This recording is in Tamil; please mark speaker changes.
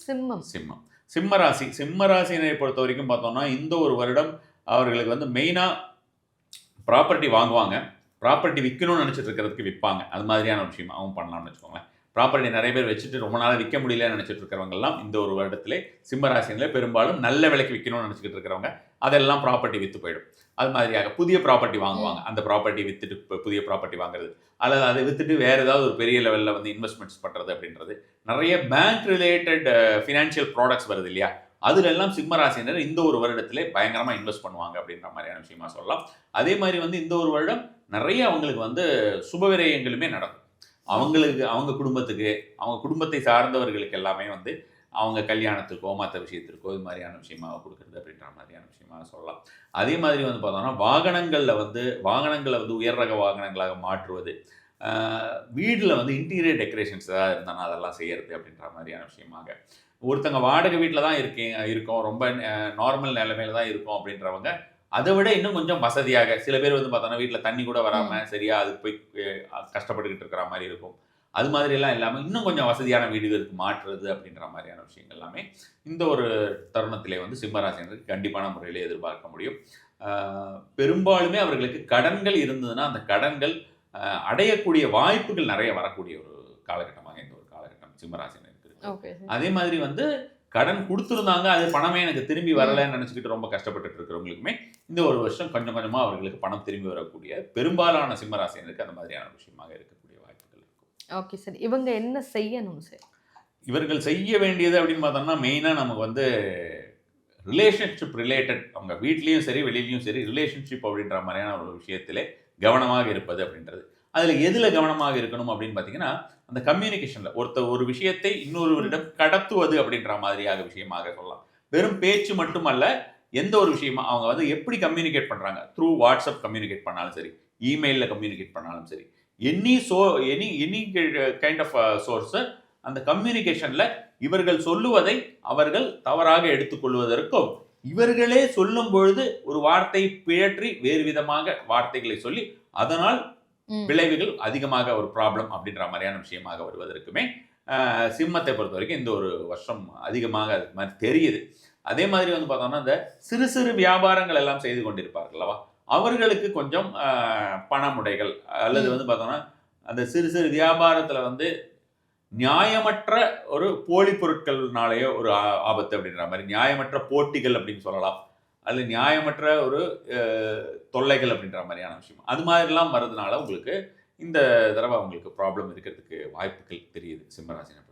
Speaker 1: சிம்மம்.
Speaker 2: சிம்மம். சிம்ம ராசியினரை பொறுத்த வரைக்கும் பார்த்தோம்னா, இந்த ஒரு வருடம் அவர்களுக்கு வந்து மெயினா ப்ராப்பர்ட்டி வாங்குவாங்க. ப்ராப்பர்ட்டி விக்கணும்னு நெனச்சிட்டு இருக்கிறதுக்கு விப்பாங்க. அது மாதிரியான ஒரு விஷயமாவும் பண்ணலாம்னு வச்சுக்கோங்களேன். ப்ராப்பர்ட்டி நெறைய பேர் வச்சுட்டு ரொம்ப நாளா விக்க முடியலன்னு நெனச்சிட்டு இருக்கிறவங்கலாம் இந்த ஒரு வருடத்திலே சிம்ம ராசியினரிலே பெரும்பாலும் நல்ல விலைக்கு விக்கணும்னு நெனச்சுக்கிட்டு இருக்கிறவங்க, அதெல்லாம் ப்ராப்பர்ட்டி வித்து போயிடும். அது மாதிரியாக புதிய ப்ராப்பர்ட்டி வாங்குவாங்க.
Speaker 1: ம்.
Speaker 2: அந்த ப்ராப்பர்ட்டி வித்துட்டு புதிய ப்ராப்பர்ட்டி வாங்குறது. அல்லது அதை வித்துட்டு வேற ஏதாவது ஒரு பெரிய லெவல்ல வந்து இன்வெஸ்ட்மென்ட்ஸ் பண்றது அப்படின்றது. நெறைய பேங்க் ரிலேட்டட் ஃபினான்ஷியல் ப்ராடக்ட்ஸ் வருது இல்லையா? அதுலெல்லாம் சிம்ம ராசியினர் இந்த ஒரு வருடத்திலே பயங்கரமா இன்வெஸ்ட் பண்ணுவாங்க அப்படின்ற மாரியான விஷயமா சொல்லலாம். அதே மாரி வந்து இந்த ஒரு வருடம் நெறைய அவங்களுக்கு வந்து சுப விரயங்களுமே நடக்கும். அவங்களுக்கு, அவங்க குடும்பத்துக்கு, அவங்க குடும்பத்தை சார்ந்தவர்களுக்கு எல்லாமே வந்து அவங்க கல்யாணத்துக்கோ, மத்த விஷயத்திற்கோ இது மாரியான விஷயமா குடுக்குறது அப்படின்ற மாரியான விஷயமா சொல்லலாம். அதே மாதிரி வந்து பார்த்தோம்னா, வாகனங்கள வந்து உயர் ரக வாகனங்களாக மாற்றுவது. அ வீட்ல வந்து இன்டீரியர் டெக்கரேஷன்ஸ் ஏதாவது இருந்தனா அதெல்லாம் செய்யறது அப்படின்ற மாரியான விஷயமாக. ஒருத்தங்க வாடகை வீட்ல தான் இருக்கோம். ரொம்ப நார்மல் நிலைமையில தான் இருக்கோம் அப்படின்றவங்க, அத விட இன்னும் கொஞ்சம் வசதியாக சில பேர் வந்து பார்த்தோம்னா, வீட்ல தண்ணி கூட வராம
Speaker 1: ம்.
Speaker 2: சரியா அதுக்கு போய் கஷ்டப்பட்டுக்கிட்டு இருக்கிற மாரி இருக்கும். அது மாதிரியெல்லாம் இல்லாம, இன்னும் கொஞ்சம் வசதியான வீடுகளுக்கு மாற்றுறது அப்படின்ற மாரியான விஷயங்கள் எல்லாமே, இந்த ஒரு தருணத்திலே வந்து சிம்ம ராசினருக்கு கண்டிப்பான முறையிலே எதிர்பார்க்க முடியும். ஆ பெரும்பாலுமே அவர்களுக்கு கடன்கள் இருந்ததுன்னா, அந்த கடன்கள் அ அடையக்கூடிய வாய்ப்புகள் நெறைய வரக்கூடிய ஒரு காலகட்டமாக இந்த ஒரு காலகட்டம் சிம்ம ராசினருக்கு இருக்கு.
Speaker 1: Okay sir.
Speaker 2: அதே மாதிரி வந்து கடன் குடுத்திருந்தாங்க, அது பணமே எனக்கு திரும்பி
Speaker 1: ம்.
Speaker 2: வரலன்னு நெனச்சுக்கிட்டு ரொம்ப கஷ்டப்பட்டுட்டு இருக்கிறவங்களுக்குமே, இந்த ஒரு வருஷம் கொஞ்சம் கொஞ்சமா அவர்களுக்கு பணம் திரும்பி வரக்கூடிய பெரும்பாலான சிம்ம ராசினருக்கு அந்த மாதிரியான விஷயமாக இருக்கக்கூடிய வாய்ப்புகள் இருக்கும்.
Speaker 1: Okay sir. இவங்க என்ன செய்யணும் சார்?
Speaker 2: இவர்கள் செய்ய வேண்டியது அப்படின்னு பார்த்தோம்னா, மெயினா நமக்கு வந்து ரிலேஷன்ஷிப் ரிலேட்டட் அவங்க வீட்லயும் சரி, வெளியிலயும் சரி ரிலேஷன்ஷிப் அப்படின்ற மாரியான ஒரு விஷயத்திலே கவனமாக இருப்பது அப்படின்றது. அதில எதில கவனமாக இருக்கணும் அப்படின்னு பார்த்தீங்கன்னா, அந்த கம்யூனிகேஷன்ல ஒரு விஷயத்தை
Speaker 1: ம்.
Speaker 2: இன்னொருவரிடம் கடத்துவது அப்படின்ற மாதிரியாக விஷயமாக சொல்லலாம். வெறும் பேச்சு மட்டுமல்ல, எந்த ஒரு விஷயமா அவங்க வந்து எப்படி கம்யூனிகேட் பண்றாங்க? த்ரூ WhatsApp கம்யூனிகேட் பண்ணாலும் சரி, இமெயில்ல கம்யூனிகேட் பண்ணாலும் சரி, any so any any kind of source அந்த கம்யூனிகேஷன்ல இவர்கள் சொல்லுவதை அவர்கள் தவறாக எடுத்துக்கொள்வதற்கும், இவர்களே சொல்லும்பொழுது ஒரு வார்த்தை பிழற்றி வேறு விதமாக வார்த்தைகளை சொல்லி, அதனால்
Speaker 1: ம்.
Speaker 2: விளைவுகள் அதிகமாக ஒரு ப்ராப்ளம் அப்படின்ற மாரியான விஷயமாக வருவதற்குமே, சிம்மத்தை பொறுத்தவரைக்கும் இந்த ஒரு வருஷம் அதிகமாக அது மாரி தெரியுது. அதே மாதிரி வந்து பார்த்தோம்னா, இந்த சிறு சிறு வியாபாரங்கள் எல்லாம் செய்து கொண்டிருப்பார்கள் அல்லவா? அவர்களுக்கு கொஞ்சம் பணமுடைகள் அல்லது
Speaker 1: ம்.
Speaker 2: வந்து பார்த்தோம்னா, அந்த சிறு சிறு வியாபாரத்தில வந்து நியாயமற்ற ஒரு போலி பொருட்கள்னாலேயோ ஒரு ஆபத்து அப்படின்ற மாரி, நியாயமற்ற போட்டிகள் அப்படின்னு சொல்லலாம். அல்லது நியாயமற்ற ஒரு அ தொல்லைகள் அப்படின்ற மாரியான விஷயம். அது மாதிரிலாம் வரதுனால உங்களுக்கு இந்த தடவ உங்களுக்கு ப்ராப்ளம் இருக்கிறதுக்கு வாய்ப்புகள் தெரியுது சிம்ம ராசின